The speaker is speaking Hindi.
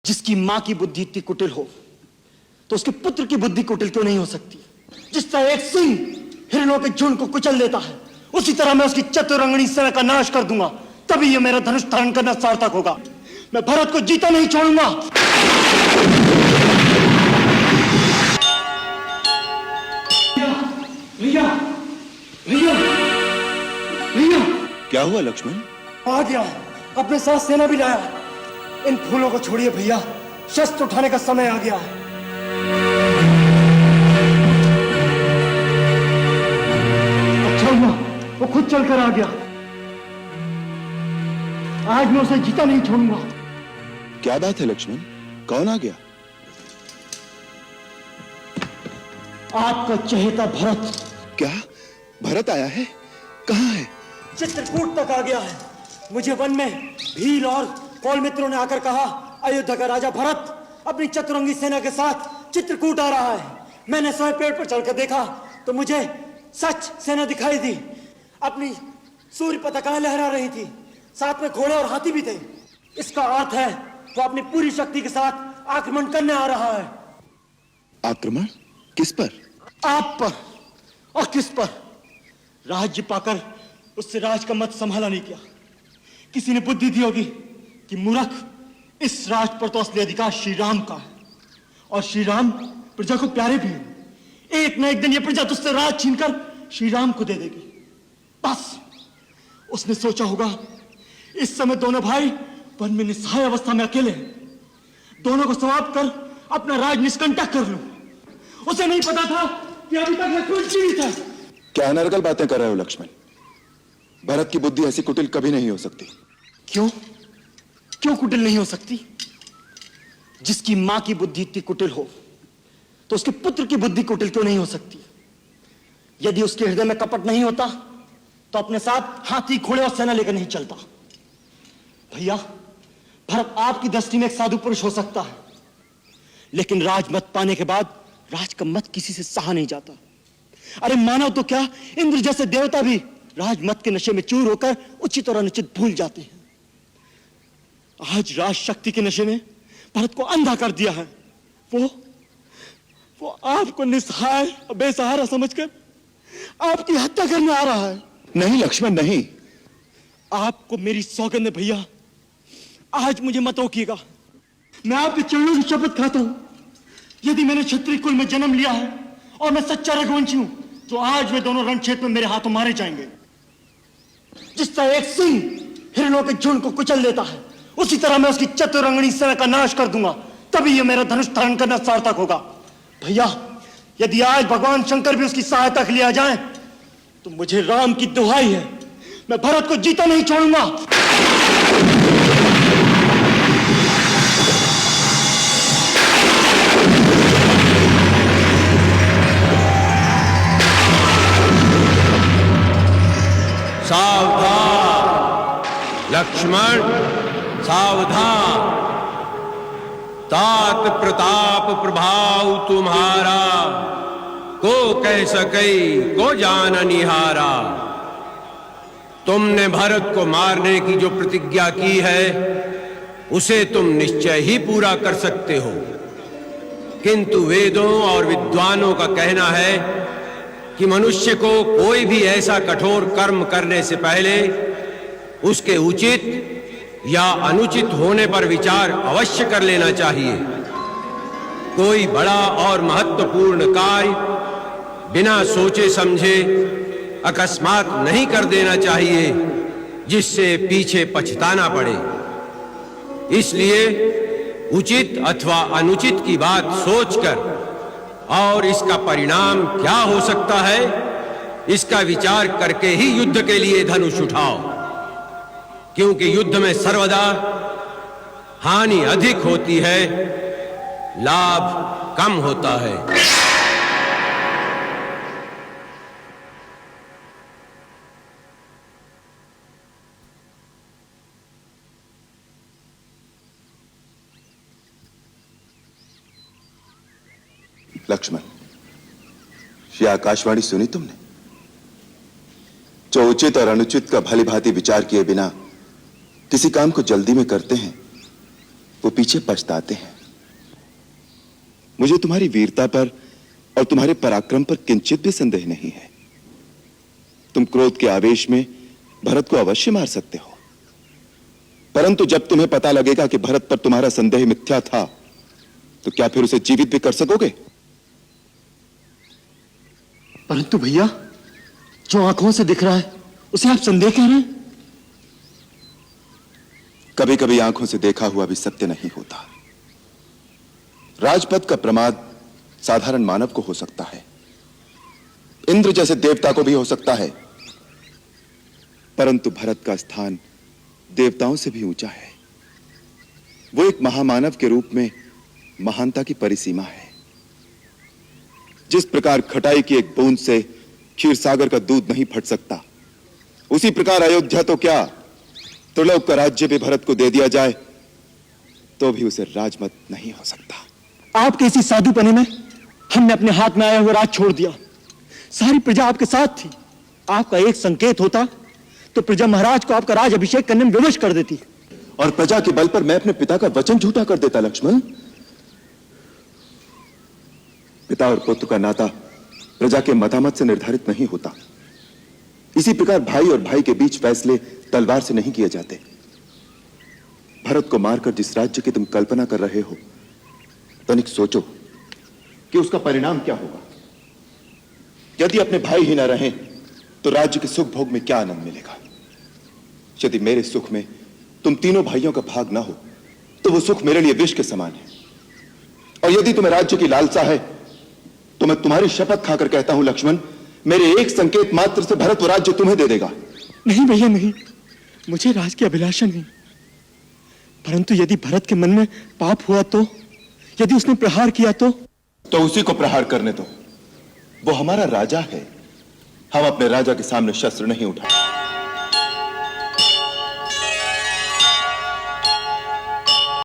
जिसकी मां की बुद्धि इतनी कुटिल हो तो उसके पुत्र की बुद्धि कुटिल क्यों नहीं हो सकती? जिस तरह एक सिंह हिरणों के झुंड को कुचल देता है, उसी तरह मैं उसकी चतुरंगनी सेना का नाश कर दूंगा। तभी यह मेरा धनुष धारण करना सार्थक होगा। मैं भरत को जीता नहीं छोड़ूंगा। भैया भैया भैया, क्या हुआ लक्ष्मण? आ गया, अपने साथ सेना भी लाया। इन फूलों को छोड़िए भैया, शस्त्र उठाने का समय आ गया है। अच्छा हुआ वो खुद चलकर आ गया। आज मैं उसे जीता नहीं छोड़ूंगा। क्या बात है लक्ष्मण, कौन आ गया? आपका चहेता भरत। क्या भरत आया है? कहाँ है? चित्रकूट तक आ गया है। मुझे वन में भील और कौल मित्रों ने आकर कहा, अयोध्या का राजा भरत अपनी चतुरंगी सेना के साथ चित्रकूट आ रहा है। मैंने स्वयं पेड़ पर चढ़कर देखा तो मुझे सच सेना दिखाई दी। अपनी सूर्य पताकाएं लहरा रही थी, साथ में घोड़े और हाथी भी थे। इसका अर्थ है वो अपनी पूरी शक्ति के साथ आक्रमण करने आ रहा है। आक्रमण? किस पर? आप पर। और किस पर? राज्य पाकर उससे राज का मत संभाला नहीं किया। किसी ने बुद्धि दी होगी कि मूर्ख, इस राज पर तो असली अधिकार श्री राम का है और श्री राम प्रजा को प्यारे भी हैं। एक न एक दिन ये प्रजा तुझसे राज छीनकर श्री राम को दे देगी। बस उसने सोचा होगा इस समय दोनों भाई वन में निस्सहाय अवस्था में अकेले हैं, दोनों को समाप्त कर अपना राज निष्कंटक कर लूं। उसे नहीं पता था कि अभी तक लक्ष्मण जीवित है। क्या अनर्गल बातें कर रहे हो लक्ष्मण? भरत की बुद्धि ऐसी कुटिल कभी नहीं हो सकती। क्यों? क्यों कुटिल नहीं हो सकती? जिसकी मां की बुद्धि इतनी कुटिल हो तो उसके पुत्र की बुद्धि कुटिल क्यों नहीं हो सकती? यदि उसके हृदय में कपट नहीं होता तो अपने साथ हाथी, घोड़े और सेना लेकर नहीं चलता। भैया, भरत आपकी दृष्टि में एक साधु पुरुष हो सकता है, लेकिन राजमत पाने के बाद राज का मत किसी से सहा नहीं जाता। अरे मानव तो क्या, इंद्र जैसे देवता भी राजमत के नशे में चूर होकर उचित और अनुचित भूल जाते हैं। आज राज शक्ति के नशे ने भरत को अंधा कर दिया है। वो आपको निस्सहाय और बेसहारा समझकर आपकी हत्या करने आ रहा है। नहीं लक्ष्मण, नहीं। आपको मेरी सौगंध है भैया, आज मुझे मत रोकिएगा। मैं आपके चरणों की शपथ खाता हूं, यदि मैंने क्षत्रिय कुल में जन्म लिया है और मैं सच्चा रघुवंशी हूं तो आज वे दोनों रणक्षेत्र में मेरे हाथों मारे जाएंगे। जिस तरह एक सिंह हिरणों के झुंड को कुचल देता है, उसी तरह मैं उसकी चतुरंगनी सेना का नाश कर दूंगा। तभी यह मेरा धनुष धारण करना सार्थक होगा। भैया, यदि आज भगवान शंकर भी उसकी सहायता के लिए आ जाएं, तो मुझे राम की दुहाई है, मैं भरत को जीता नहीं छोड़ूंगा। सावधान लक्ष्मण, सावधान। तात प्रताप प्रभाव तुम्हारा, को कह सके को जान निहारा। तुमने भरत को मारने की जो प्रतिज्ञा की है उसे तुम निश्चय ही पूरा कर सकते हो, किंतु वेदों और विद्वानों का कहना है कि मनुष्य को कोई भी ऐसा कठोर कर्म करने से पहले उसके उचित या अनुचित होने पर विचार अवश्य कर लेना चाहिए। कोई बड़ा और महत्वपूर्ण कार्य बिना सोचे समझे अकस्मात नहीं कर देना चाहिए, जिससे पीछे पछताना पड़े। इसलिए उचित अथवा अनुचित की बात सोचकर और इसका परिणाम क्या हो सकता है, इसका विचार करके ही युद्ध के लिए धनुष उठाओ, क्योंकि युद्ध में सर्वदा हानि अधिक होती है, लाभ कम होता है। लक्ष्मण, ये आकाशवाणी सुनी तुमने? जो उचित और अनुचित का भली भांति विचार किए बिना किसी काम को जल्दी में करते हैं, वो पीछे पछताते हैं। मुझे तुम्हारी वीरता पर और तुम्हारे पराक्रम पर किंचित भी संदेह नहीं है। तुम क्रोध के आवेश में भरत को अवश्य मार सकते हो, परंतु जब तुम्हें पता लगेगा कि भरत पर तुम्हारा संदेह मिथ्या था, तो क्या फिर उसे जीवित भी कर सकोगे? परंतु भैया, जो आंखों से दिख रहा है उसे आप संदेह कह रहे हैं? कभी कभी आंखों से देखा हुआ भी सत्य नहीं होता। राजपद का प्रमाद साधारण मानव को हो सकता है, इंद्र जैसे देवता को भी हो सकता है, परंतु भरत का स्थान देवताओं से भी ऊंचा है। वो एक महामानव के रूप में महानता की परिसीमा है। जिस प्रकार खटाई की एक बूंद से क्षीर सागर का दूध नहीं फट सकता, उसी प्रकार अयोध्या तो क्या, त्रिलोक का राज्य भी भरत को दे दिया जाए तो भी उसे राजमत नहीं हो सकता। आपके इसी साधुपने में हमने अपने हाथ में आया हुआ राज छोड़ दिया। सारी प्रजा आपके साथ थी। आपका एक संकेत होता तो प्रजा महाराज को आपका राज अभिषेक करने में विवश कर देती, और प्रजा के बल पर मैं अपने पिता का वचन झूठा कर देता। लक्ष्मण, पिता और पुत्र का नाता प्रजा के मतामत से निर्धारित नहीं होता। इसी प्रकार भाई और भाई के बीच फैसले तलवार से नहीं किए जाते। भरत को मारकर जिस राज्य की तुम कल्पना कर रहे हो, तनिक सोचो कि उसका परिणाम क्या होगा। यदि अपने भाई ही न रहें तो राज्य के सुख भोग में क्या आनंद मिलेगा। यदि मेरे सुख में तुम तीनों भाइयों का भाग ना हो तो वो सुख मेरे लिए विष के समान है। और यदि तुम्हें राज्य की लालसा है तो मैं तुम्हारी शपथ खाकर कहता हूं लक्ष्मण, मेरे एक संकेत मात्र से भरत वो राज्य तुम्हें दे देगा। नहीं भैया नहीं, मुझे राज की अभिलाषा नहीं। परंतु यदि भरत के मन में पाप हुआ तो, यदि उसने प्रहार किया तो उसी को प्रहार करने दो। वो हमारा राजा है। हम अपने राजा के सामने शस्त्र नहीं उठाए।